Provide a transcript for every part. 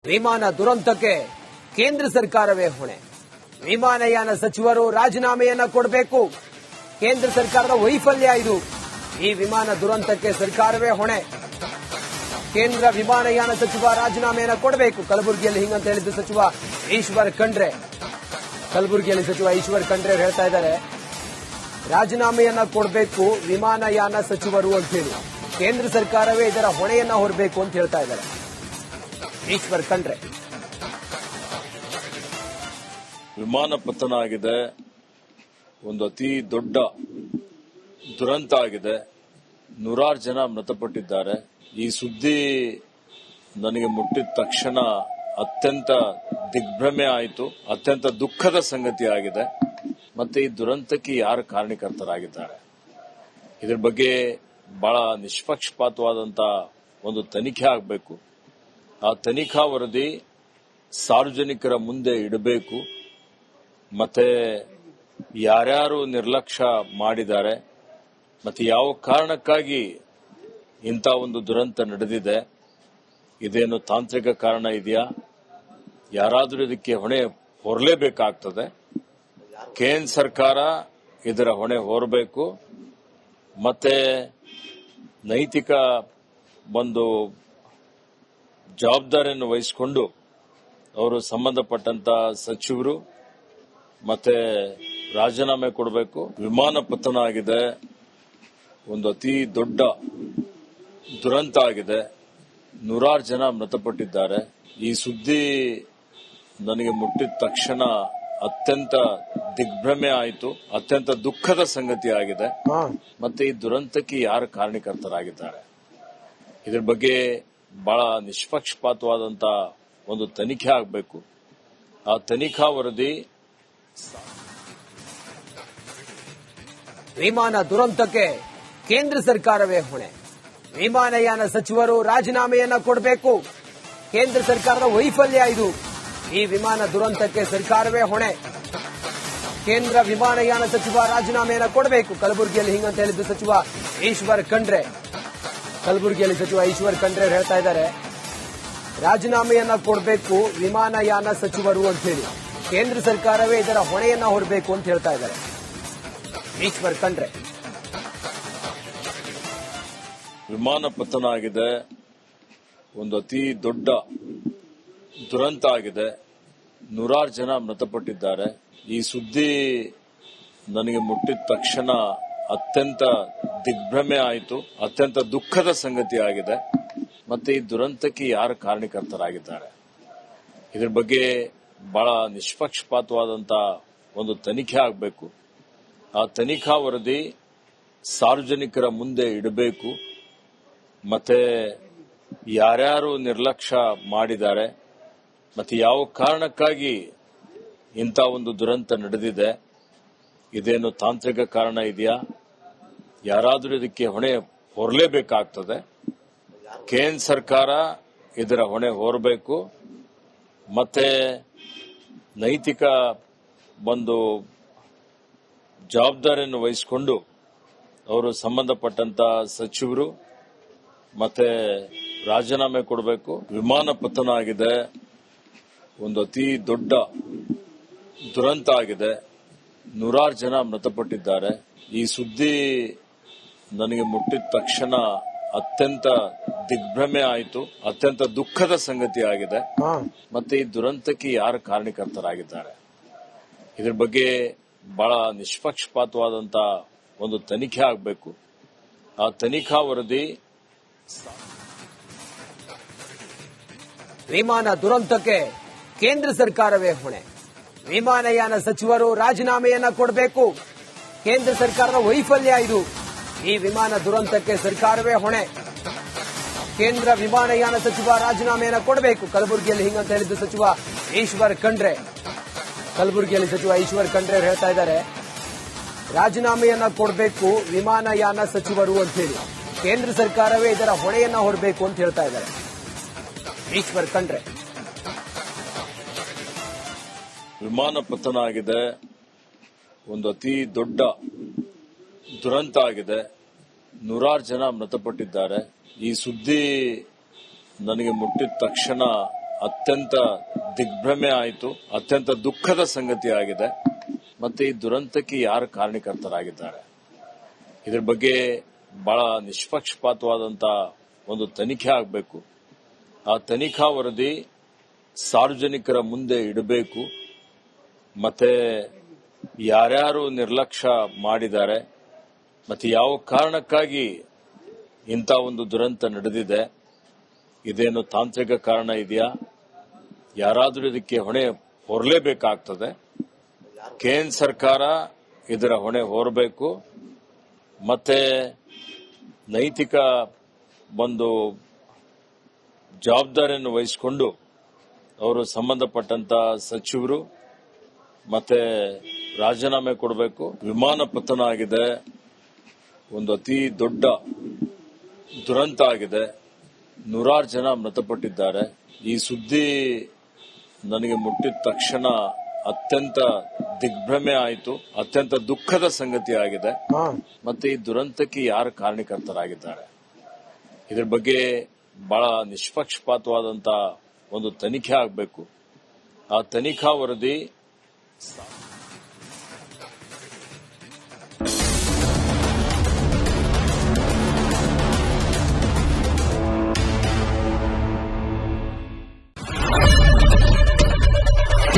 ವಿಮಾನ ದುರಂತಕ್ಕೆ ಕೇಂದ್ರ ಸರ್ಕಾರವೇ ಹೊಣೆ. ವಿಮಾನಯಾನ ಸಚಿವರು ರಾಜೀನಾಮೆಯನ್ನ ಕೊಡಬೇಕು. ಕೇಂದ್ರ ಸರ್ಕಾರದ ವೈಫಲ್ಯ ಇದು. ಈ ವಿಮಾನ ದುರಂತಕ್ಕೆ ಸರ್ಕಾರವೇ ಹೊಣೆ. ಕೇಂದ್ರ ವಿಮಾನಯಾನ ಸಚಿವ ರಾಜೀನಾಮೆಯನ್ನ ಕೊಡಬೇಕು. ಕಲಬುರಗಿಯಲ್ಲಿ ಹಿಂಗಂತ ಹೇಳಿದ್ದು ಸಚಿವ ಈಶ್ವರ್ ಖಂಡ್ರೆ. ಕಲಬುರಗಿಯಲ್ಲಿ ಸಚಿವ ಈಶ್ವರ್ ಖಂಡ್ರೆ ಹೇಳ್ತಾ ಇದ್ದಾರೆ, ರಾಜೀನಾಮೆಯನ್ನ ಕೊಡಬೇಕು ವಿಮಾನಯಾನ ಸಚಿವರು ಅಂತ ಹೇಳಿ. ಕೇಂದ್ರ ಸರ್ಕಾರವೇ ಇದರ ಹೊಣೆಯನ್ನ ಹೊರಬೇಕು ಅಂತ ಹೇಳ್ತಾ ಇದ್ದಾರೆ ಈಶ್ವರ್ ಖಂಡ್ರೆ. ವಿಮಾನ ಪತನ ಆಗಿದೆ, ಒಂದು ಅತಿ ದೊಡ್ಡ ದುರಂತ ಆಗಿದೆ. ನೂರಾರು ಜನ ಮೃತಪಟ್ಟಿದ್ದಾರೆ. ಈ ಸುದ್ದಿ ನನಗೆ ಮುಟ್ಟಿದ ತಕ್ಷಣ ಅತ್ಯಂತ ದಿಗ್ಭ್ರಮೆ ಆಯಿತು. ಅತ್ಯಂತ ದುಃಖದ ಸಂಗತಿ ಆಗಿದೆ. ಮತ್ತೆ ಈ ದುರಂತಕ್ಕೆ ಯಾರು ಕಾರಣಕರ್ತರಾಗಿದ್ದಾರೆ, ಇದರ ಬಗ್ಗೆ ಬಹಳ ನಿಷ್ಪಕ್ಷಪಾತವಾದಂತಹ ಒಂದು ತನಿಖೆ ಆಗಬೇಕು. ಆ ತನಿಖಾ ವರದಿ ಸಾರ್ವಜನಿಕರ ಮುಂದೆ ಇಡಬೇಕು. ಮತ್ತೆ ಯಾರ್ಯಾರು ನಿರ್ಲಕ್ಷ್ಯ ಮಾಡಿದ್ದಾರೆ, ಮತ್ತೆ ಯಾವ ಕಾರಣಕ್ಕಾಗಿ ಇಂಥ ಒಂದು ದುರಂತ ನಡೆದಿದೆ, ಇದೇನು ತಾಂತ್ರಿಕ ಕಾರಣ ಇದೆಯಾ, ಯಾರಾದರೂ ಇದಕ್ಕೆ ಹೊಣೆ ಹೊರಲೇಬೇಕಾಗ್ತದೆ. ಕೇಂದ್ರ ಸರ್ಕಾರ ಇದರ ಹೊಣೆ ಹೊರಬೇಕು. ಮತ್ತೆ ನೈತಿಕ ಒಂದು ಜವಾಬ್ದಾರಿಯನ್ನು ವಹಿಸಿಕೊಂಡು ಅವರು ಸಂಬಂಧಪಟ್ಟಂತ ಸಚಿವರು ಮತ್ತೆ ರಾಜೀನಾಮೆ ಕೊಡಬೇಕು. ವಿಮಾನ ಪತನ ಆಗಿದೆ, ಒಂದು ಅತಿ ದೊಡ್ಡ ದುರಂತ ಆಗಿದೆ. ನೂರಾರು ಜನ ಮೃತಪಟ್ಟಿದ್ದಾರೆ. ಈ ಸುದ್ದಿ ನನಗೆ ಮುಟ್ಟಿದ ತಕ್ಷಣ ಅತ್ಯಂತ ದಿಗ್ಭ್ರಮೆ ಆಯಿತು. ಅತ್ಯಂತ ದುಃಖದ ಸಂಗತಿ ಆಗಿದೆ. ಮತ್ತೆ ಈ ದುರಂತಕ್ಕೆ ಯಾರು ಕಾರಣಕರ್ತರಾಗಿದ್ದಾರೆ, ಇದರ ಬಗ್ಗೆ ಬಹಳ ನಿಷ್ಪಕ್ಷಪಾತವಾದಂತಹ ಒಂದು ತನಿಖೆ ಆಗಬೇಕು. ಆ ತನಿಖಾ ವರದಿ ವಿಮಾನ ದುರಂತಕ್ಕೆ ಕೇಂದ್ರ ಸರ್ಕಾರವೇ ಹೊಣೆ. ವಿಮಾನಯಾನ ಸಚಿವರು ರಾಜೀನಾಮೆಯನ್ನ ಕೊಡಬೇಕು. ಕೇಂದ್ರ ಸರ್ಕಾರದ ವೈಫಲ್ಯ ಇದು. ಈ ವಿಮಾನ ದುರಂತಕ್ಕೆ ಸರ್ಕಾರವೇ ಹೊಣೆ. ಕೇಂದ್ರ ವಿಮಾನಯಾನ ಸಚಿವ ರಾಜೀನಾಮೆಯನ್ನ ಕೊಡಬೇಕು. ಕಲಬುರಗಿಯಲ್ಲಿ ಹಿಂಗಂತ ಹೇಳಿದ್ದು ಸಚಿವ ಈಶ್ವರ್ ಖಂಡ್ರೆ. ಕಲಬುರಗಿಯಲ್ಲಿ ಸಚಿವ ಈಶ್ವರ್ ಖಂಡ್ರೆ ಹೇಳ್ತಾ ಇದ್ದಾರೆ, ರಾಜೀನಾಮೆಯನ್ನ ಕೊಡಬೇಕು ವಿಮಾನಯಾನ ಸಚಿವರು ಅಂತ ಹೇಳಿ. ಕೇಂದ್ರ ಸರ್ಕಾರವೇ ಇದರ ಹೊಣೆಯನ್ನ ಹೊರಬೇಕು ಅಂತ ಹೇಳ್ತಾ ಇದ್ದಾರೆ ಈಶ್ವರ್ ಖಂಡ್ರೆ. ವಿಮಾನ ಪತನ ಆಗಿದೆ, ಒಂದು ಅತಿ ದೊಡ್ಡ ದುರಂತ ಆಗಿದೆ. ನೂರಾರು ಜನ ಮೃತಪಟ್ಟಿದ್ದಾರೆ. ಈ ಸುದ್ದಿ ನನಗೆ ಮುಟ್ಟಿದ ತಕ್ಷಣ ಅತ್ಯಂತ ದಿಗ್ಭ್ರಮೆ ಆಯಿತು. ಅತ್ಯಂತ ದುಃಖದ ಸಂಗತಿ ಆಗಿದೆ. ಮತ್ತೆ ಈ ದುರಂತಕ್ಕೆ ಯಾರು ಕಾರಣಕರ್ತರಾಗಿದ್ದಾರೆ, ಇದರ ಬಗ್ಗೆ ಬಹಳ ನಿಷ್ಪಕ್ಷಪಾತವಾದಂತಹ ಒಂದು ತನಿಖೆ ಆಗಬೇಕು. ಆ ತನಿಖಾ ವರದಿ ಸಾರ್ವಜನಿಕರ ಮುಂದೆ ಇಡಬೇಕು. ಮತ್ತೆ ಯಾರ್ಯಾರು ನಿರ್ಲಕ್ಷ್ಯ ಮಾಡಿದ್ದಾರೆ, ಮತ್ತೆ ಯಾವ ಕಾರಣಕ್ಕಾಗಿ ಇಂಥ ಒಂದು ದುರಂತ ನಡೆದಿದೆ, ಇದೇನು ತಾಂತ್ರಿಕ ಕಾರಣ ಇದೆಯಾ, ಯಾರಾದರೂ ಇದಕ್ಕೆ ಹೊಣೆ ಹೊರಲೇಬೇಕಾಗ್ತದೆ. ಕೇಂದ್ರ ಸರ್ಕಾರ ಇದರ ಹೊಣೆ ಹೊರಬೇಕು. ಮತ್ತೆ ನೈತಿಕ ಒಂದು ಜವಾಬ್ದಾರಿಯನ್ನು ವಹಿಸಿಕೊಂಡು ಅವರು ಸಂಬಂಧಪಟ್ಟಂತ ಸಚಿವರು ಮತ್ತೆ ರಾಜೀನಾಮೆ ಕೊಡಬೇಕು. ವಿಮಾನ ಪತನ ಆಗಿದೆ, ಒಂದು ಅತಿ ದೊಡ್ಡ ದುರಂತ ಆಗಿದೆ. ನೂರಾರು ಜನ ಮೃತಪಟ್ಟಿದ್ದಾರೆ. ಈ ಸುದ್ದಿ ನನಗೆ ಮುಟ್ಟಿದ ತಕ್ಷಣ ಅತ್ಯಂತ ದಿಗ್ಭ್ರಮೆ ಆಯಿತು. ಅತ್ಯಂತ ದುಃಖದ ಸಂಗತಿ ಆಗಿದೆ. ಮತ್ತೆ ಈ ದುರಂತಕ್ಕೆ ಯಾರು ಕಾರಣಕರ್ತರಾಗಿದ್ದಾರೆ, ಇದರ ಬಗ್ಗೆ ಬಹಳ ನಿಷ್ಪಕ್ಷಪಾತವಾದಂತಹ ಒಂದು ತನಿಖೆ ಆಗಬೇಕು. ಆ ತನಿಖಾ ವರದಿ ವಿಮಾನ ದುರಂತಕ್ಕೆ ಕೇಂದ್ರ ಸರ್ಕಾರವೇ ಹೊಣೆ. ವಿಮಾನಯಾನ ಸಚಿವರು ರಾಜೀನಾಮೆಯನ್ನ ಕೊಡಬೇಕು. ಕೇಂದ್ರ ಸರ್ಕಾರದ ವೈಫಲ್ಯ ಇದು. ಈ ವಿಮಾನ ದುರಂತಕ್ಕೆ ಸರ್ಕಾರವೇ ಹೊಣೆ. ಕೇಂದ್ರ ವಿಮಾನಯಾನ ಸಚಿವ ರಾಜೀನಾಮೆಯನ್ನ ಕೊಡಬೇಕು. ಕಲಬುರಗಿಯಲ್ಲಿ ಹಿಂಗಂತ ಹೇಳಿದ್ದು ಸಚಿವ ಈಶ್ವರ್ ಖಂಡ್ರೆ. ಕಲಬುರಗಿಯಲ್ಲಿ ಸಚಿವ ಈಶ್ವರ್ ಖಂಡ್ರೆ ಹೇಳ್ತಾ ಇದ್ದಾರೆ, ರಾಜೀನಾಮೆಯನ್ನ ಕೊಡಬೇಕು ವಿಮಾನಯಾನ ಸಚಿವರು ಅಂತ ಹೇಳಿ. ಕೇಂದ್ರ ಸರ್ಕಾರವೇ ಇದರ ಹೊಣೆಯನ್ನ ಹೊರಬೇಕು ಅಂತ ಹೇಳ್ತಾ ಇದ್ದಾರೆ ಈಶ್ವರ್ ಖಂಡ್ರೆ. ವಿಮಾನ ಪತನ ಆಗಿದೆ, ಒಂದು ಅತಿ ದೊಡ್ಡ ದುರಂತ ಆಗಿದೆ. ನೂರಾರು ಜನ ಮೃತಪಟ್ಟಿದ್ದಾರೆ. ಈ ಸುದ್ದಿ ನನಗೆ ಮುಟ್ಟಿದ ತಕ್ಷಣ ಅತ್ಯಂತ ದಿಗ್ಭ್ರಮೆ ಆಯಿತು, ಅತ್ಯಂತ ದುಃಖದ ಸಂಗತಿ ಆಗಿದೆ. ಮತ್ತೆ ಈ ದುರಂತಕ್ಕೆ ಯಾರು ಕಾರಣಕರ್ತರಾಗಿದ್ದಾರೆ, ಇದರ ಬಗ್ಗೆ ಬಹಳ ನಿಷ್ಪಕ್ಷಪಾತವಾದಂತ ಒಂದು ತನಿಖೆ ಆಗಬೇಕು. ಆ ತನಿಖಾ ವರದಿ ಸಾರ್ವಜನಿಕರ ಮುಂದೆ ಇಡಬೇಕು. ಮತ್ತೆ ಯಾರ್ಯಾರು ನಿರ್ಲಕ್ಷ್ಯ ಮಾಡಿದ್ದಾರೆ, ಮತ್ತೆ ಯಾವ ಕಾರಣಕ್ಕಾಗಿ ಇಂಥ ಒಂದು ದುರಂತ ನಡೆದಿದೆ, ಇದೇನು ತಾಂತ್ರಿಕ ಕಾರಣ ಇದೆಯಾ, ಯಾರಾದರೂ ಇದಕ್ಕೆ ಹೊಣೆ ಹೊರಲೇಬೇಕಾಗ್ತದೆ. ಕೇಂದ್ರ ಸರ್ಕಾರ ಇದರ ಹೊಣೆ ಹೊರಬೇಕು. ಮತ್ತೆ ನೈತಿಕ ಒಂದು ಜವಾಬ್ದಾರಿಯನ್ನು ವಹಿಸಿಕೊಂಡು ಅವರು ಸಂಬಂಧಪಟ್ಟಂತ ಸಚಿವರು ಮತ್ತೆ ರಾಜೀನಾಮೆ ಕೊಡಬೇಕು. ವಿಮಾನ ಪತನ ಆಗಿದೆ, ಒಂದು ಅತಿ ದೊಡ್ಡ ದುರಂತ ಆಗಿದೆ, ನೂರಾರು ಜನ ಮೃತಪಟ್ಟಿದ್ದಾರೆ. ಈ ಸುದ್ದಿ ನನಗೆ ಮುಟ್ಟಿದ ತಕ್ಷಣ ಅತ್ಯಂತ ದಿಗ್ಭ್ರಮೆ ಆಯಿತು, ಅತ್ಯಂತ ದುಃಖದ ಸಂಗತಿ ಆಗಿದೆ. ಮತ್ತೆ ಈ ದುರಂತಕ್ಕೆ ಯಾರು ಕಾರಣಕರ್ತರಾಗಿದ್ದಾರೆ, ಇದರ ಬಗ್ಗೆ ಬಹಳ ನಿಷ್ಪಕ್ಷಪಾತವಾದಂತ ಒಂದು ತನಿಖೆ ಆಗಬೇಕು. ಆ ತನಿಖಾ ವರದಿ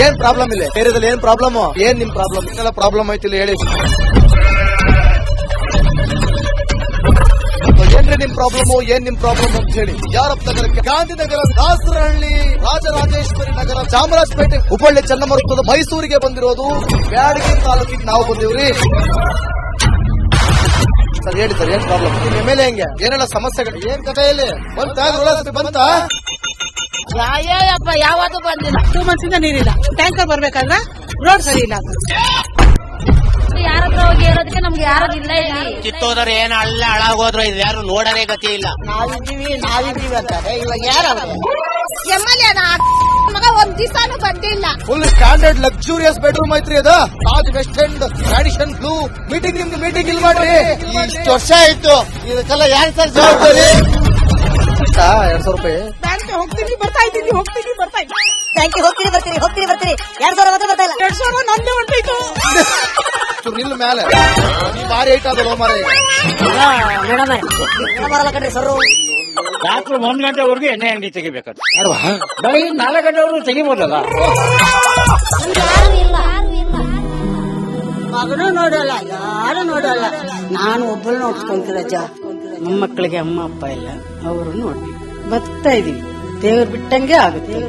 ಏನ್ ಪ್ರಾಬ್ಲಮ್ ಇಲ್ಲ ಏರಿಯಾದಲ್ಲಿ, ಏನ್ ಪ್ರಾಬ್ಲಮ್, ಏನ್ ನಿಮ್ ಪ್ರಾಬ್ಲಮ್, ಇನ್ನೆಲ್ಲ ಪ್ರಾಬ್ಲಮ್ ಐತಿಲ್ಲ ಹೇಳಿ. ಏನ್ರಿ ನಿಮ್ ಪ್ರಾಬ್ಲಮ್, ಏನ್ ನಿಮ್ ಪ್ರಾಬ್ಲಮ್ ಅಂತ ಹೇಳಿ. ಯಾರಪ್ಪ ನಗರಕ್ಕೆ ಗಾಂಧಿನಗರ, ದಾಸರಹಳ್ಳಿ, ರಾಜರಾಜೇಶ್ವರಿ ನಗರ, ಚಾಮರಾಜಪೇಟೆ, ಹುಬ್ಬಳ್ಳಿ, ಚನ್ನಮರುತ್ತದ, ಮೈಸೂರಿಗೆ ಬಂದಿರೋದು. ಬ್ಯಾಡಗಿ ತಾಲೂಕಿಗೆ ನಾವು ಬಂದಿವ್ರಿ. ಸರ್ ಹೇಳಿ ಸರ್, ಏನ್ ಪ್ರಾಬ್ಲಮ್, ನಿಮ್ ಎಮ್ಎಲ್ಎ ಹೆಂಗೆ, ಏನೆಲ್ಲ ಸಮಸ್ಯೆಗಳು, ಏನ್ ಕಥೆ ಇಲ್ಲಿ ಬಂತ ಅಯ್ಯಪ್ಪ ಯಾವತ್ತೂ ಬಂದಿಲ್ಲ. 2 months ಇಂದ ನೀರಿಲ್ಲ. ಟ್ಯಾಂಕರ್ ಬರ್ಬೇಕಾದ್ರೆ ರೋಡ್ ಸರಿ ಇಲ್ಲ. ಯಾರತ್ರ ಹೋಗಿ ಇರೋದಕ್ಕೆ ನಮ್ಗೆ ಯಾರು ಇಲ್ಲ. ಇಲ್ಲಿ ಕಿತ್ತೋದ್ರೆ ಏನ ಅಲ್ಲ ಹಾಳಾಗೋದ್ರು ಇದು ಯಾರು ನೋಡರೇ ಗತಿ ಇಲ್ಲ. ನಾವಿದ್ದೀವಿ ಅಂತಾರೆ. ಇವಾಗ ಯಾರು ಎಮ್ಎಲ್ಎ ಮಗ ಒಂದ್ ದಿವಸನೂ ಬಂದಿಲ್ಲ. ಫುಲ್ ಸ್ಟ್ಯಾಂಡರ್ಡ್ ಲಕ್ಸುರಿಯಸ್ ಬೆಡ್ರೂಮ್ ಐತ್ರಿ ಅದು. Taj west end tradition blue. Meeting ನಿಮ್ದು ಮೀಟಿಂಗ್ ಇಲ್ಲಿ ಮಾಡ್ರಿ. ಇಷ್ಟು ವರ್ಷ ಆಯ್ತು, ಇದಕ್ಕೆಲ್ಲ ಯಾರು ಸರ್ ಜವಾಬ್ದಾರಿ? 200 ರೂಪಾಯಿ ಬ್ಯಾಂಕ್ಗೆ ಹೋಗ್ತೀನಿ ಬರ್ತಾ ಇದ್ದೀನಿ, ಹೋಗ್ತೀನಿ ಬರ್ತಾ ಇದ್ದೀನಿ. ಬ್ಯಾಂಕ್ಗೆ ಹೋಗ್ತೀನಿ ಬರ್ತೀನಿ 2,000 ಮಾತ್ರ ಬರ್ತಾ ಇಲ್ಲ. 2,000 ನಂದೇ ಹೊಂಟೋಯ್ತು. ನಿಲ್ ಮೇಲೆ ಭಾರಿ ಐಟ್ ಅದಲ್ಲ ಮಾರ. ಬರಲ್ಲ ಕಣ್ರಿ ಸರ್. ರಾತ್ರಿ 1 ಗಂಟೆವರೆಗೂ ಎಣ್ಣೆ ಅಂಗಡಿ ತೆಗಿಬೇಕಾದ್ರೆ ಬೆಳಗ್ಗೆ 4 ಗಂಟೆವರೆಗೂ ತೆಗಿಬೋದಲ್ಲ. ಮಗನೂ ನೋಡಲ್ಲ, ಯಾರು ನೋಡಲ್ಲ. ನಾನು ಒಬ್ಬಳು ನೋಡ್ಕೊಂತೀರಜ್ಜ. ಮೊಮ್ಮಕ್ಕಳಿಗೆ ಅಮ್ಮ ಅಪ್ಪ ಇಲ್ಲ, ಅವರು ನೋಡಿ ಬದುಕ್ತಾ ಇದೀವಿ. ದೇವ್ರು ಬಿಟ್ಟಂಗೆ ಆಗುತ್ತೆ.